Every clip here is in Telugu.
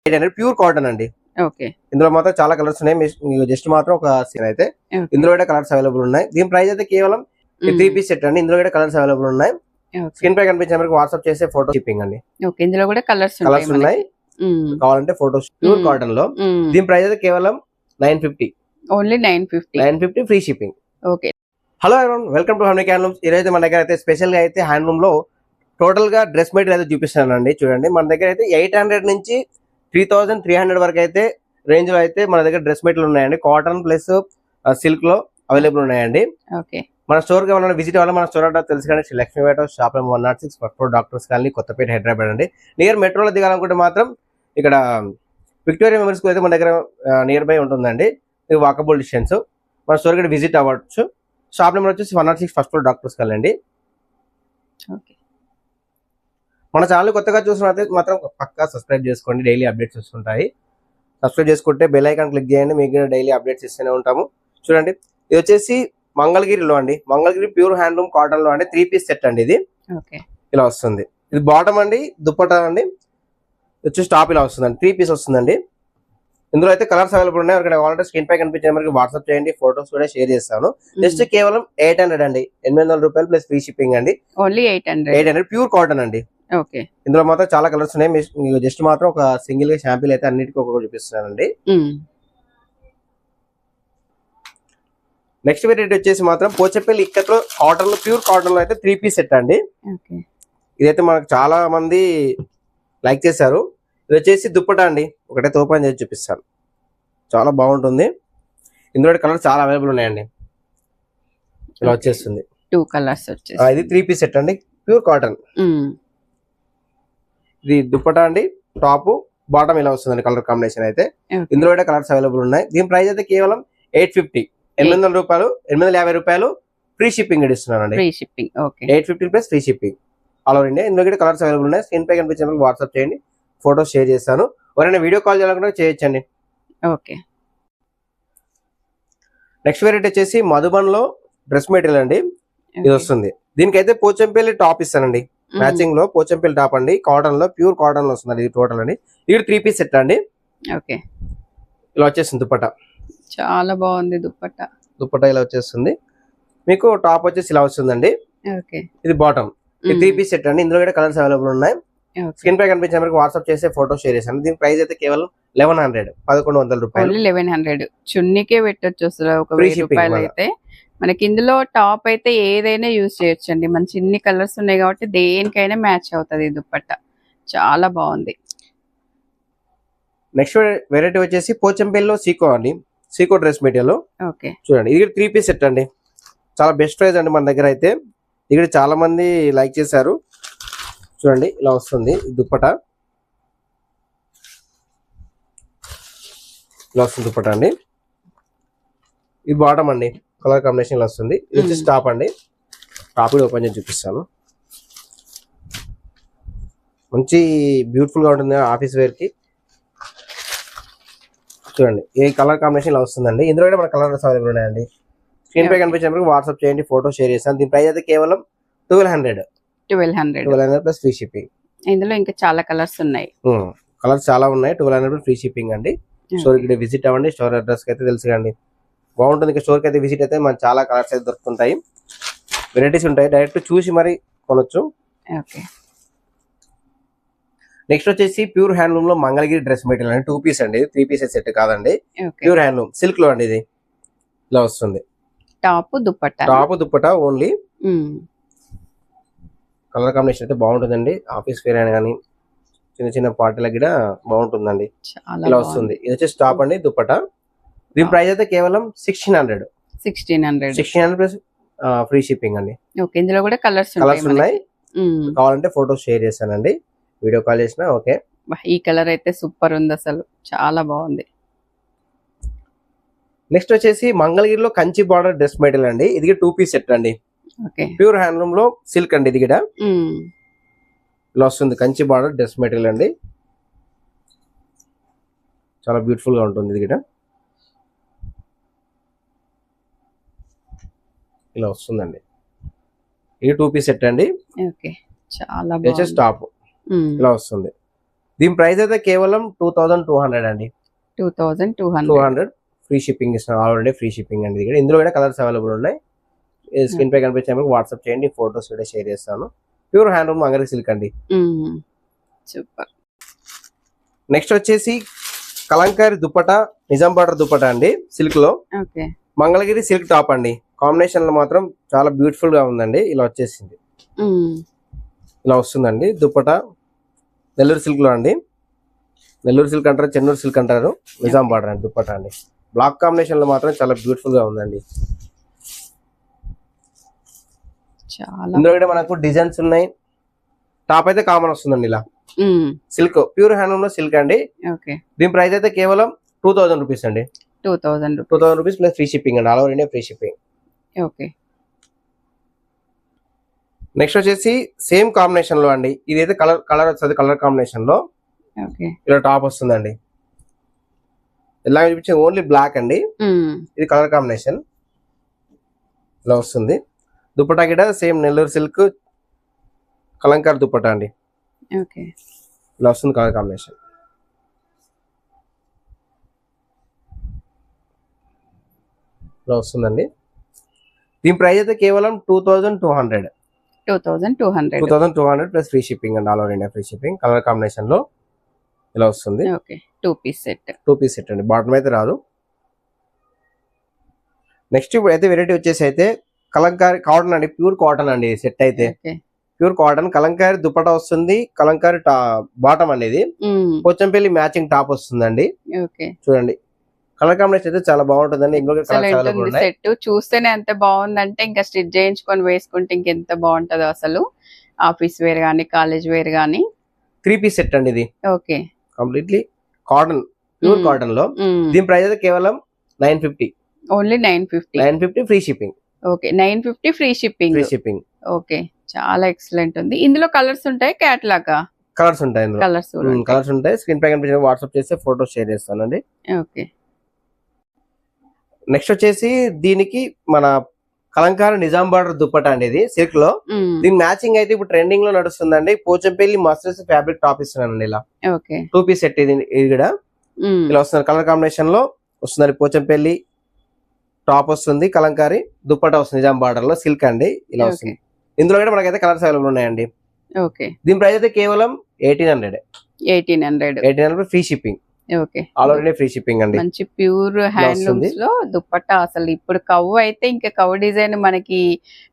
800 ప్యూర్ కాటన్ అండి. ఓకే. ఇందులో మాత్రం చాలా కలర్స్ ఉన్నాయి. మీకు జస్ట్ మాత్రం ఒక సీన్ అయితే ఇందులో కూడా కలర్స్ అవైలబుల్ ఉన్నాయి. దీని ప్రైస్ అయితే కేవలం 3 పీస్ సెట్ అండి. ఇందులో కూడా కలర్స్ అవైలబుల్ ఉన్నాయి. స్క్రీన్ పై కనిపించే నెంబర్కి వాట్సాప్ చేసే ఫోటో షిప్పింగ్ అండి. ఓకే. ఇందులో కూడా కలర్స్ ఉన్నాయి. కావాలంటే ఫోటోస్ ప్యూర్ కాటన్ లో. దీని ప్రైస్ అయితే కేవలం 950. Only 950 free shipping. Okay. Hello everyone, welcome to honey handlooms. ఈ రోజు మన దగ్గర అయితే స్పెషల్ గా అయితే హ్యాండ్లూమ్ లో టోటల్ గా డ్రెస్ మెటీరియల్ అయితే చూపిస్తానండి. చూడండి, మన దగ్గర అయితే 800 నుంచి 3300 వరకు అయితే రేంజ్ లో అయితే మన దగ్గర డ్రెస్ మెటీరియల్ ఉన్నాయండి. కాటన్ ప్లస్ సిల్క్ లో అవైలబుల్ ఉన్నాయండి. ఓకే. మన స్టోర్ కి ఏమైనా విజిట్ అవ్వాలి, మన స్టోర్ అడ్రస్ తెలుసు కానీ లక్ష్మీ వేట shop number 106 first floor doctors colony, Kothapet, Hyderabad అండి. నియర్ మెట్రోలో దిగాలనుకుంటే మాత్రం ఇక్కడ విక్టోరియా మెమరీ స్కూల్ అయితే మన దగ్గర నియర్ బై ఉంటుందండి. ఇది వాకబుల్ డిస్టెన్స్. మన స్టోర్ కి విజిట్ అవ్వచ్చు. షాప్ నెంబర్ వచ్చేసి 106 ఫస్ట్ ఫ్లోర్ డాక్టర్స్ కాలనీ అండి. మన ఛానల్ కొత్తగా చూసినట్లయితే మాత్రం పక్కా సబ్స్క్రైబ్ చేసుకోండి. డైలీ అప్డేట్స్ వస్తుంటాయి. సబ్స్క్రైబ్ చేసుకుంటే బెల్ ఐకాన్ క్లిక్ చేయండి. మీకు డైలీ అప్డేట్స్ ఇస్తూనే ఉంటాము. చూడండి, ఇది వచ్చేసి మంగళగిరిలో అండి. మంగళగిరి ప్యూర్ హ్యాండ్లూమ్ కాటన్ లో అండి. 3 పీస్ సెట్ అండి. ఇది ఇలా వస్తుంది. ఇది బాటమ్ అండి, దుప్పటా అండి. వచ్చేసి టాప్ ఇలా వస్తుందండి. 3 పీస్ వస్తుందండి. ఇందులో అయితే కలర్స్ అవైలబుల్ ఉన్నాయి. ఎవరికైనా కావాలంటే స్క్రీన్ పై కనిపించే మనకి వాట్సాప్ చేయండి. ఫోటోస్ కూడా షేర్ చేస్తాను. జస్ట్ కేవలం 800 అండి. 800 రూపాయలు ప్లస్ ఫ్రీ షిప్పింగ్ అండి. ఓన్లీ 800 ప్యూర్ కాటన్ అండి. ఓకే. ఇందులో మాత్రం చాలా కలర్స్ ఉన్నాయి. మీకు జస్ట్ మాత్రం ఒక సింగిల్ గా షాంపిల్ అయితే అన్నిటికీ ఒక్కొక్కటి చూపిస్తున్నానండి. నెక్స్ట్ వెరైటీ వచ్చేసి మాత్రం పోచంపల్లి ఇక్కత్లో కాటన్ లో ప్యూర్ కాటన్ లో అయితే 3 పీస్ సెట్ అండి. ఇదైతే మనకు చాలా మంది లైక్ చేశారు. ఇది వచ్చేసి దుప్పటా అండి. ఒకటే ఓపెన్ చేసి చూపిస్తాను. చాలా బాగుంటుంది. ఇందులో కలర్స్ చాలా అవైలబుల్ ఉన్నాయండి. ఇలా వచ్చేస్తుంది. 2 కలర్స్ వచ్చేసి ఇది 3 పీస్ సెట్ అండి. Pure cotton. ఇది దుప్పటా అండి. టాప్ బాటమ్ ఇలా వస్తుందండి. కలర్ కాంబినేషన్ అయితే ఇందులో కూడా కలర్స్ అవైలబుల్ ఉన్నాయి. దీని ప్రైస్ అయితే కేవలం 850. 800 రూపాయలు, 850 రూపాయలు ఫ్రీ షిప్పింగ్ ఇస్తున్నానండి. 850 plus free shipping all over India. ఇందులో కూడా కలర్స్ అవైలబుల్ ఉన్నాయి. స్క్రీన్ పై కనిపించే వాట్సాప్ చేయండి. ఫోటోస్ షేర్ చేస్తాను. ఎవరైనా వీడియో కాల్ చేయాలనుకుంటే చేయొచ్చండి. ఓకే. నెక్స్ట్ వెరైటీ వచ్చేసి మధుబన్ లో డ్రెస్ మెటీరియల్ అండి. ఇది వస్తుంది. దీనికైతే పోచంపల్లి టాప్ ఇస్తానండి. మ్యాచింగ్ లో పోచంపల్లి టాప్ అండి. కాటన్ లో ప్యూర్ కాటన్ లో వస్తుంది. ఇది టోటల్ అండి. ఇది 3 పీస్ సెట్ అండి. ఓకే. ఇలా వచ్చేస్తుంది దుప్పటా. చాలా బాగుంది దుప్పటా. దుప్పటా ఇలా వచ్చేస్తుంది. మీకు టాప్ వచ్చేసి ఇలా వస్తుందండి. ఓకే. ఇది బాటమ్. ఇది 3 పీస్ సెట్ అండి. ఇందులో కూడా కలర్స్ అవైలబుల్ ఉన్నాయి. స్క్రీన్ పై కనిపించే మనకి వాట్సాప్ చేసే ఫోటో షేర్ చేశాను. దీని ప్రైస్ అయితే కేవలం 1100 రూపాయలు. 1100 చున్నీకే పెట్టొచ్చు. అసలు ఒక 1000 రూపాయలు అయితే మనకి ఇందులో టాప్ అయితే ఏదైనా యూజ్ చేయొచ్చండి. మంచి ఇన్ని కలర్స్ ఉన్నాయి కాబట్టి దేనికైనా మ్యాచ్ అవుతుంది ఈ దుప్పట్టా. చాలా బాగుంది. నెక్స్ట్ వెరైటీ వచ్చేసి పోచంపల్లిలో సీకో అండి. Seeko dress material. ఓకే. చూడండి, ఇది 3 పీస్ సెట్ అండి. చాలా బెస్ట్ ప్రైస్ అండి మన దగ్గర అయితే. ఇక్కడ చాలా మంది లైక్ చేశారు. చూడండి, ఇలా వస్తుంది దుప్పటా. ఇలా వస్తుంది దుప్పటా అండి. ఇది బాటమ్ అండి. కలర్ కాంబినేషన్ ఇలా వస్తుంది. ఇది వచ్చేసి టాప్ అండి. టాప్ ఓపెన్ చేసి చూపిస్తాను. మంచి బ్యూటిఫుల్ గా ఉంటుంది ఆఫీస్ వేర్ కి. చూడండి, ఈ కలర్ కాంబినేషన్ ఇలా వస్తుందండి. ఇందులో కూడా మన కలర్స్ అవైలబుల్ ఉన్నాయండి. స్క్రీన్ పై కనిపించే వాట్సాప్ చేయండి. ఫోటో షేర్ చేస్తాను. దీని ప్రైస్ అయితే కేవలం 1200 ప్లస్ ఫ్రీ షిప్పింగ్. ఇందులో ఇంకా చాలా కలర్స్ ఉన్నాయి. కలర్స్ చాలా ఉన్నాయి. 1200 ఫ్రీ షిప్పింగ్ అండి. స్టోర్ కి విజిట్ అవ్వండి. స్టోర్ అడ్రస్ కి అయితే తెలుసుకండి. బాగుంటుంది. స్టోర్ కి అయితే విజిట్ అయితే మనకి చాలా కలర్స్ అయితే దొరుకుతుంటాయి. వెరైటీస్ ఉంటాయి. డైరెక్ట్ చూసి మరి కొనొచ్చు. నెక్స్ట్ వచ్చేసి ప్యూర్ హ్యాండ్లూమ్ లో మంగళగిరి డ్రెస్ మెటీరియల్ అండి. 2 పీస్ అండి. 3 పీసెస్ సెట్ కాదండి. ప్యూర్ హ్యాండ్లూమ్ సిల్క్ లో అండి. ఇది ఇలా వస్తుంది. Top dupatta only. Colour combination అయితే బాగుంటుందండి. ఆఫీస్ వేర్ అయినా కానీ చిన్న చిన్న పార్టీలకు కూడా బాగుంటుందండి. ఇలా వస్తుంది. ఇది వచ్చేసి టాప్ అండి, దుప్పటా. దీని ప్రైస్ అయితే కేవలం 1600 ప్లస్ ఫ్రీ షిప్పింగ్ అండి. ఇందులో కూడా కలర్స్ ఉన్నాయి. కావాలంటే ఫోటోస్ షేర్ చేస్తానండి. వీడియో కాల్ చేసినా ఓకే. ఈ కలర్ అయితే సూపర్ ఉంది. అసలు చాలా బాగుంది. నెక్స్ట్ వచ్చేసి మంగళగిరిలో కంచి బార్డర్ డ్రెస్ మెటీరియల్ అండి. ఇది 2 పీస్ సెట్ అండి. ప్యూర్ హ్యాండ్లూమ్ లో సిల్క్ అండి. ఇది కూడా ఇలా వస్తుంది. కంచి బార్డర్ డ్రెస్ మెటీరియల్ అండి. చాలా బ్యూటిఫుల్ గా ఉంటుంది. ఇది కూడా ఇలా వస్తుందండి. ఇది 2 పీస్ సెట్ అండి. చాలా టాప్ ఇలా వస్తుంది. దీని ప్రైస్ అయితే కేవలం 2200 అండి. 2200. ఫ్రీ షిప్పింగ్ ఇస్తున్నాం, ఆల్రెడీ ఫ్రీ షిప్పింగ్ అండి. ఇక్కడ ఇందులో కూడా కలర్స్ అవైలబుల్ ఉన్నాయి. స్క్రీన్ పై కనిపించే వాట్సాప్ చేయండి, ఫోటోస్ కూడా షేర్ చేస్తాను. ప్యూర్ హ్యాండ్లూమ్ మంగళగిరి సిల్క్ అండి. సూపర్. నెక్స్ట్ వచ్చేసి కలంకారీ దుప్పట, నిజాం బార్డర్ దుప్పట అండి సిల్క్ లో. ఓకే. మంగళగిరి సిల్క్ టాప్ అండి. కాంబినేషన్ లో మాత్రం చాలా బ్యూటిఫుల్ గా ఉందండి. ఇలా వచ్చేసింది, ఇలా వస్తుందండి దుప్పట. నెల్లూరు సిల్క్ లో అండి. నెల్లూరు సిల్క్ అంటారు, చెన్నూరు సిల్క్ అంటారు. నిజాం బార్డర్ అండి దుప్పట అండి. బ్లాక్ కాంబినేషన్ లో మాత్రం చాలా బ్యూటిఫుల్ గా ఉందండి. ఇందులో కూడా మనకు డిజైన్స్ ఉన్నాయి. టాప్ అయితే కామన్ వస్తుందండి ఇలా. సిల్క్, ప్యూర్ హ్యాండ్లూమ్ లో సిల్క్ అండి. దీని ప్రైస్ అయితే కేవలం 2000 రూపీస్ అండి. 2000 రూపీస్ ప్లస్ ఫ్రీ షిప్పింగ్ అండి. All over India free shipping. Okay. Next వచ్చేసి సేమ్ కాంబినేషన్ లో అండి. ఇదైతే కలర్ వస్తుంది, కలర్ కాంబినేషన్ లో ఇలా టాప్ వస్తుందండి. ఇలా చూపించే ఓన్లీ బ్లాక్ అండి. ఇది కలర్ కాంబినేషన్ ఇలా వస్తుంది. దుప్పటా గిడ సేమ్ నెల్లూరు సిల్క్ కలంకారీ దుప్పటా అండి. ఇలా వస్తుంది కలర్ కాంబినేషన్. ఇలా వస్తుందండి. దీని ప్రైస్ అయితే కేవలం 2200 ప్లస్ ఫ్రీ షిప్పింగ్ అండి. All over India free shipping. Colour combination లో ఇలా వస్తుంది. 2 పీస్ సెట్ అండి. బాటమ్ అయితే రాదు. నెక్స్ట్ ఇప్పుడు అయితే వెరైటీ వచ్చేసి అయితే కలంకారీ కాటన్ అండి. ప్యూర్ కాటన్ అండి సెట్ అయితే. ప్యూర్ కాటన్ కలంకారీ దుపట్టా వస్తుంది, కలంకారీ బాటమ్ అనేది పోచంపల్లి మ్యాచింగ్ టాప్ వస్తుందండి. చూడండి కలర్ కాంబినేషన్ అయితే చాలా బాగుంటుందండి. సెట్ చూస్తేనే ఎంత బాగుందంటే ఇంకా స్టిచ్ చేయించుకొని వేసుకుంటే ఇంకెంత బాగుంటుందో అసలు. ఆఫీస్ వేర్ గానీ, కాలేజ్ వేర్ గానీ 3 పీస్ సెట్ అండి ఇది. Okay. Completely cotton, pure cotton లో. దీని ప్రైస్ అయితే కేవలం 950. Only 950 free shipping. Okay. 950 free shipping. Okay, చాలా ఎక్సలెంట్ ఉంది. ఇందులో కలర్స్ ఉంటాయి, క్యాటలాగ్ కలర్స్ ఉంటాయి. కలర్స్ ఉంటాయి. స్క్రీన్ పై కనిపించిన వాట్సాప్ చేస్తే ఫోటోస్ షేర్ చేస్తానండి. ఓకే. నెక్స్ట్ వచ్చేసి దీనికి మన కలంకారీ నిజాం బార్డర్ దుప్పటా అండి. ఇది సిల్క్ లో. దీని మ్యాచింగ్ అయితే ఇప్పుడు ట్రెండింగ్ లో నడుస్తుందండి. పోచంపల్లి మస్టర్స్ ఫ్యాబ్రిక్ టాప్ ఇస్తున్నానండి ఇలా. 2 పీస్ సెట్ ఇది కూడా ఇలా వస్తుంది. కలర్ కాంబినేషన్ లో వస్తుంది. పోచంపల్లి టాప్ వస్తుంది, కలంకారీ దుప్పటా వస్తుంది నిజాం బార్డర్ లో సిల్క్ అండి. ఇలా వస్తుంది. ఇందులో కూడా మనకైతే కలర్స్ అవైలబుల్ ఉన్నాయండి. దీని ప్రైస్ అయితే కేవలం 1800 free shipping. Okay. All over India free shipping అండి. మంచి ప్యూర్ హ్యాండ్లూమ్స్ లో దుప్పట్టా. అసలు ఇప్పుడు కవ్ అయితే ఇంకా కవ్ డిజైన్ మనకి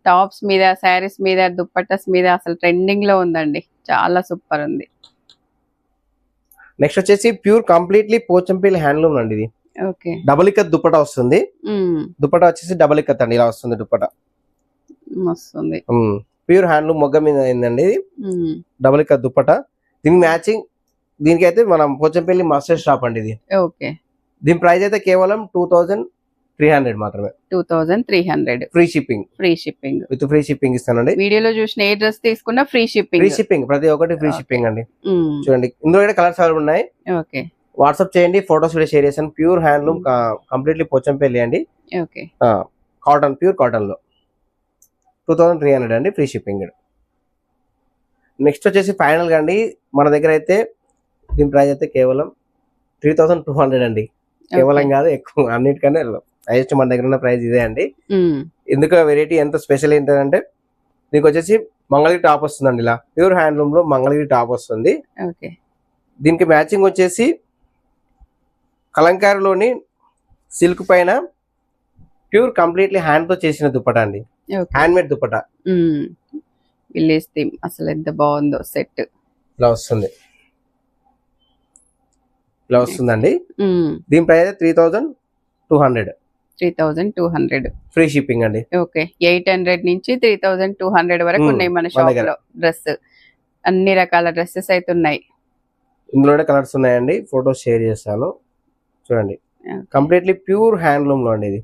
టాప్స్ మీద, శారీస్ మీద, దుప్పట్టాస్ మీద అసలు ట్రెండింగ్ లో ఉందండి. చాలా సూపర్ ఉంది. నెక్స్ట్ వచ్చేసి ప్యూర్ కంప్లీట్లీ పోచంపల్లి హ్యాండ్లూమ్ అండి. ఇది ఓకే. డబుల్ ఇక్కత్ దుప్పటా వస్తుంది. దుప్పటా వచ్చేసి డబుల్ ఇక్కత్ అండి. ఇలా వస్తుంది దుప్పటా. వస్తుంది. ప్యూర్ హ్యాండ్లూమ్ మొగ్గ మీద అయిందండి. ఇది డబుల్ ఇక్కత్ దుప్పటా. దీనికి మ్యాచింగ్ దీనికైతే మనం పోచంపల్లి మాస్టర్ షాప్ అండి ఇది. ఓకే. దీని ప్రైస్ అయితే కేవలం 2300 మాత్రమే. 2300 free shipping. With free shipping ఇస్తానండి. వీడియోలో చూసిన ఏ డ్రెస్ తీసుకున్నా ఫ్రీ షిప్పింగ్. ప్రతి ఒక్కటి ఫ్రీ షిప్పింగ్ అండి. చూడండి ఇందులో కూడా కలర్స్ అవైలబుల్ ఉన్నాయి. ఓకే. వాట్సాప్ చేయండి, ఫోటోస్ కూడా షేర్ చేస్తాను. ప్యూర్ హ్యాండ్లూమ్ కంప్లీట్లీ పోచంపల్లి అండి. ఓకే. కాటన్, ప్యూర్ కాటన్ లో 2300 అండి ఫ్రీ షిప్పింగ్. నెక్స్ట్ వచ్చేసి ఫైనల్ గా అండి మన దగ్గర అయితే దీని ప్రైస్ అయితే కేవలం 3200 అండి. కేవలం కాదు, ఎక్కువ అన్నిటికన్నా హైయెస్ట్ మన దగ్గర ఉన్న ప్రైస్ ఇదే అండి. ఎందుకు వెరైటీ ఎంత స్పెషల్ ఏంటంటే దీనికి వచ్చేసి మంగళగిరి టాప్ వస్తుందండి. ఇలా ప్యూర్ హ్యాండ్లూమ్ లో మంగళగిరి టాప్ వస్తుంది. దీనికి మ్యాచింగ్ వచ్చేసి కలంకారీలోని సిల్క్ పైన ప్యూర్ కంప్లీట్లీ హ్యాండ్ తో చేసిన దుప్పటా అండి. Hand made dupatta. Village theme. అసలు ఎంత బాగుందో సెట్. ఇలా వస్తుంది, ఇలా వస్తుందండి. దీని ప్రైస్ 3200 ఫ్రీ షిప్పింగ్ అండి. ఓకే. 800 నుంచి 3200 వరకు ఉన్నాయి మన షాప్ లో. డ్రెస్ అన్ని రకాల డ్రెస్సెస్ అయితే ఉన్నాయి. ఇందులో కలర్స్ ఉన్నాయండి, ఫోటోస్ షేర్ చేస్తాను. చూడండి కంప్లీట్లీ ప్యూర్ హ్యాండ్లూమ్ లో అండి ఇది.